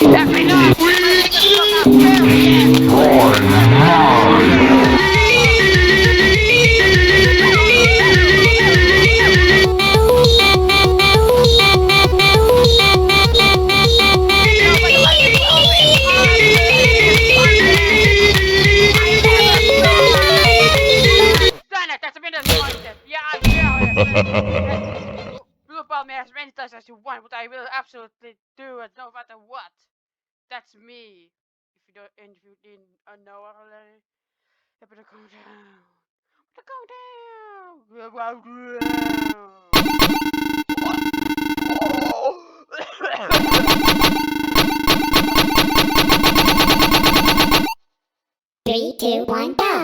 Every night, that's a bit of content. Yeah, I'm here. Do about me as many times as you want, but I will absolutely do it no matter what. That's me. If you don't, and if you didn't know already, you better go down. Better go down. 3, 2, 1, go!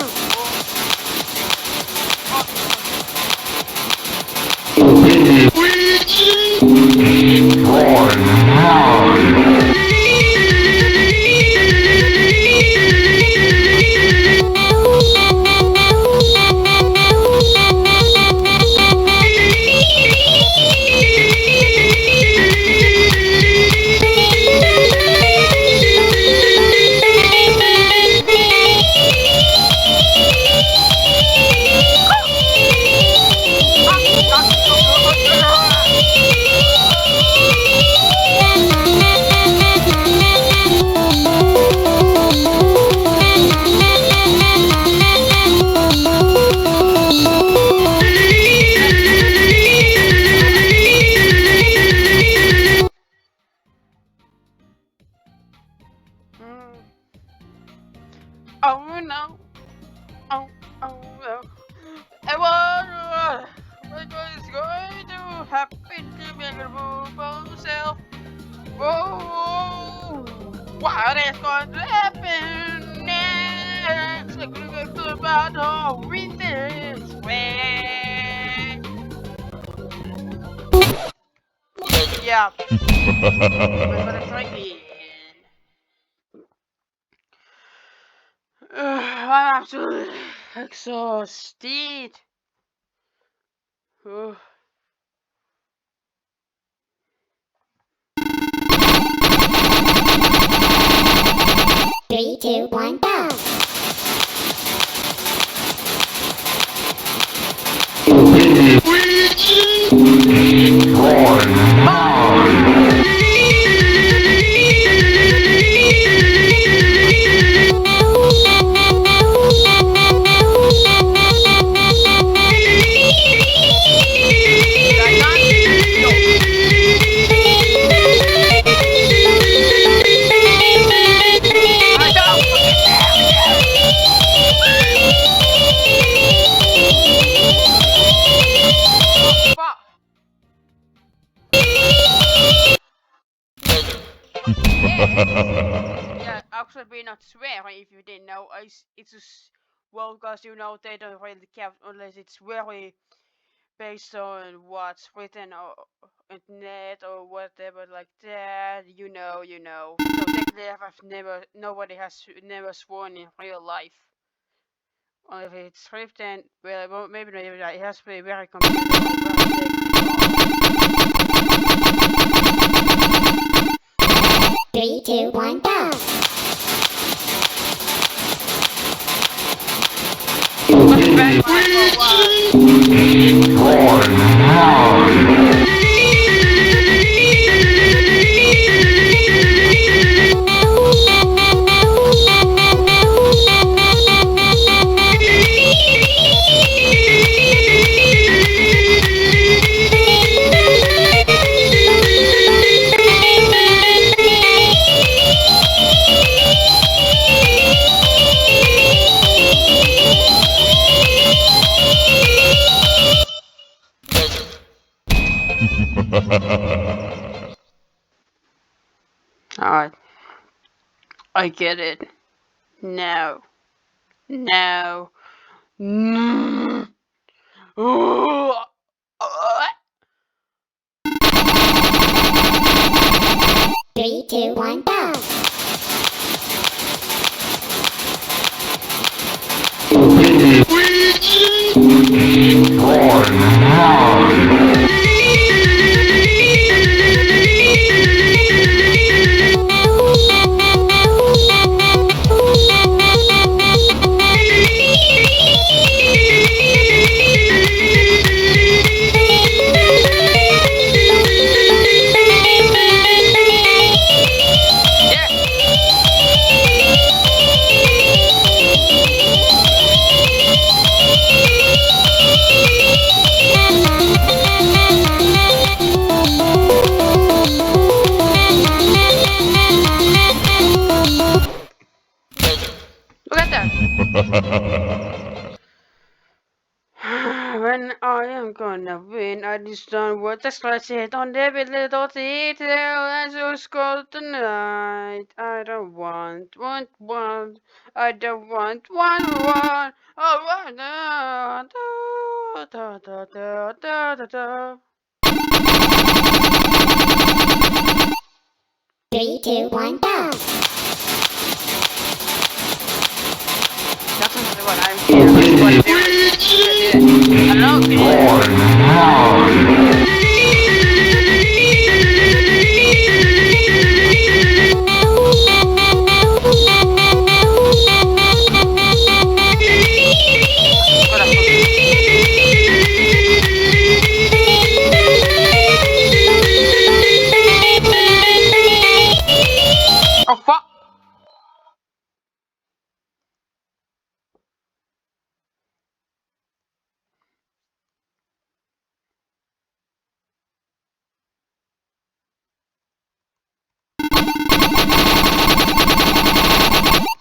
Oh no! Oh no! And what is going to happen to me? I'm gonna move myself. Whoa! What is going to happen next? I'm gonna go about all with this way. Yeah. We're gonna try again. I'm absolutely exhausted. Ugh. 3, 2, 1, go! Yeah, actually, we're not swearing if you didn't know. It's just, well, because you know they don't really care unless it's very based on what's written on internet or whatever like that. You know. So technically, nobody has never sworn in real life. Or if it's written, well, maybe not. It has to be very computer. 3, 2, 1, go! Alright. I get it. No. No. No. Oh. 3, 2, 1, go! gonna win. I just don't want to scratch it on every little detail. I just got tonight. I don't want. I don't want one. Oh, da da da da da da. 3, 2, 1, go! That's what I'm here. Hello, oh fuck!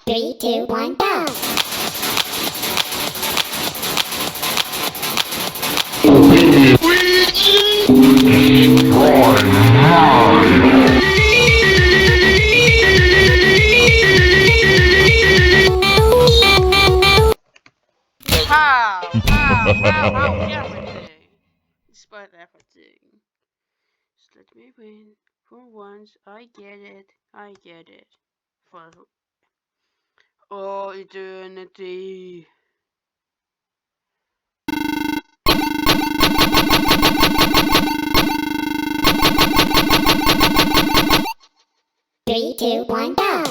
3, 2, 1, go! How everything. Despite everything. Just let me win. For once, I get it. I get it. For all eternity. Three, two, one, go!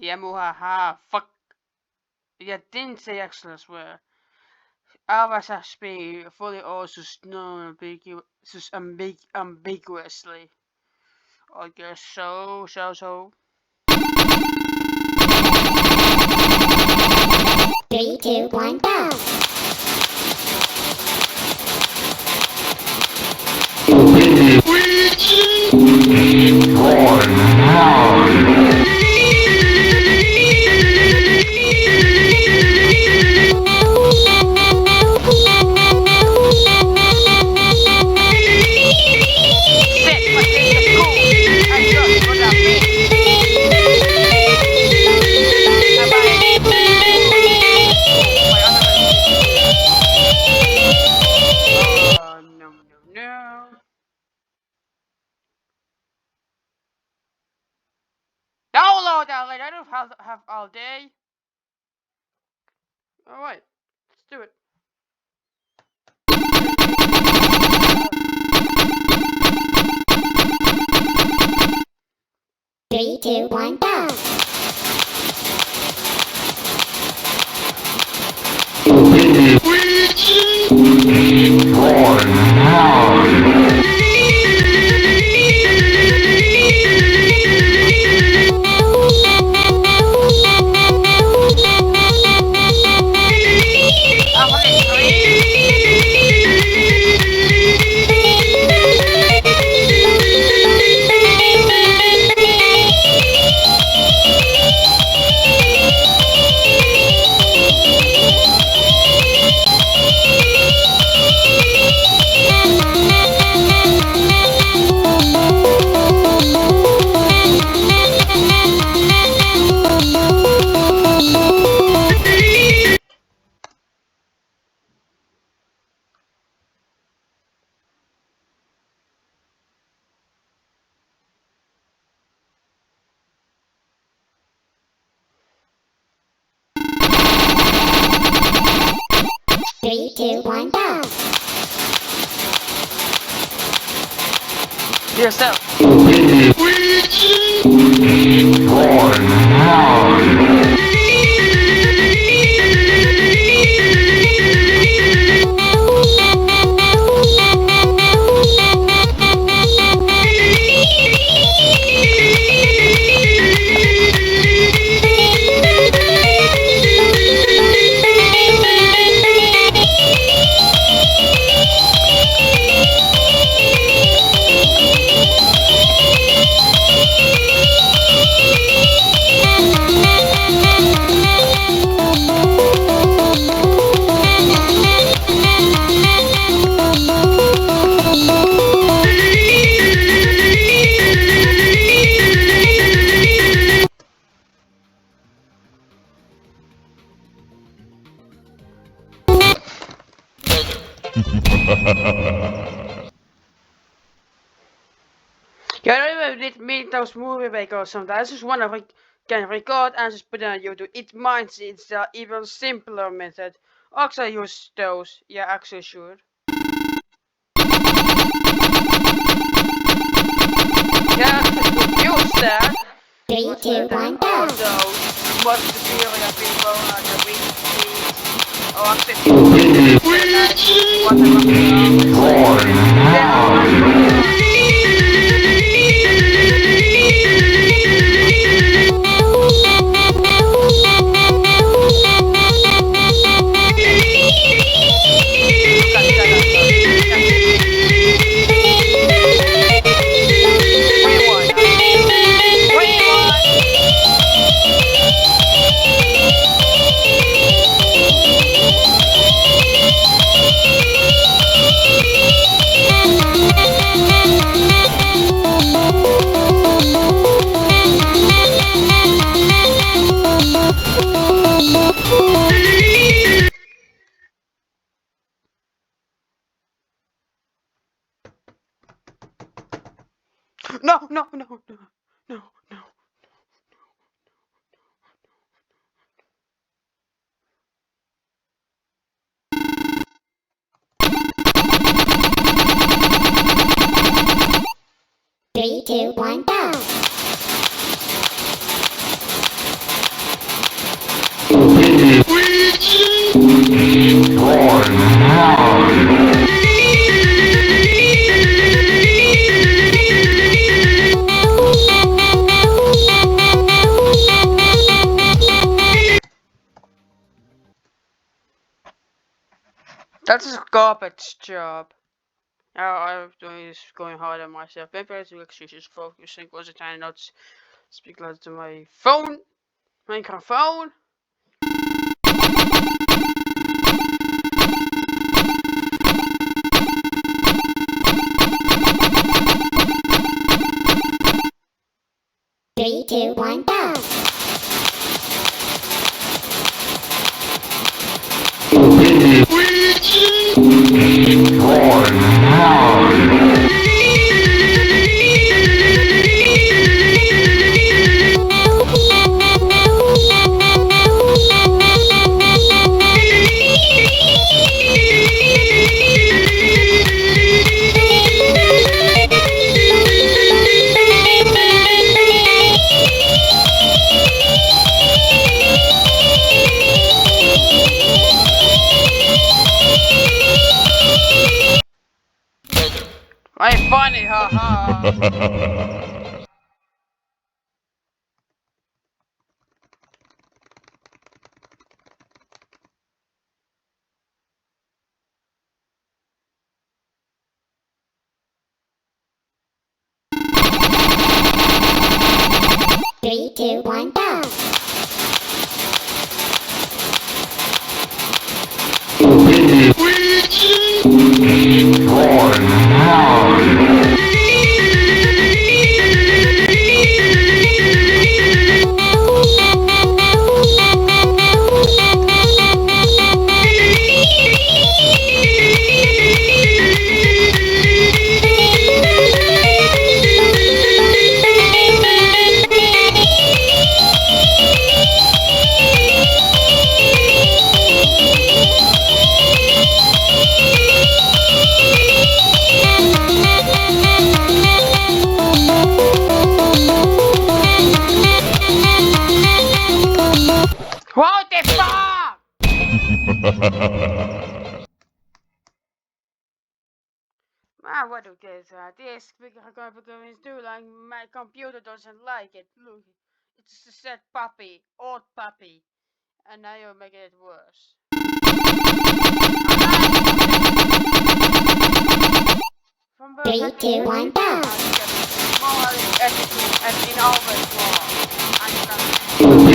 Yeah, muhaha, fuck. Jag didn't say actually swear. Ours has been fully or ambiguously. I guess so. 3, 2, 1, go! No. Download that later. I don't have all day. Alright, let's do it. Three, two, one, go! 3, 2, 1, go! Yourself. Yeah, I don't even did meet those movie makers sometimes. I just wanna can record and just put it on YouTube. It minds it's the even simpler method. Actually use those. Yeah, actually should. Yeah, use that. 3, 2, 1, go! Also, much superior people are the rich kids. Or actually people No, no, no, no, no, no. 3, 2, 1, go! That's a garbage job. I'm doing this going hard on myself. Maybe I do excuses focusing was it trying not speak loud to my phone. Microphone. Three, two, one, go! I'm funny, haha. 3, 2, 1, go! What the fuck? Ah, what okay, this because too like my computer doesn't like it. Look, it's a sad puppy, old puppy, and now you're making it worse. From birth, I 3, 2, can 1, go! more editing and in always more. And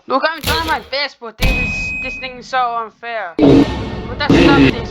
look, I'm trying my best, but this thing is so unfair. But that's something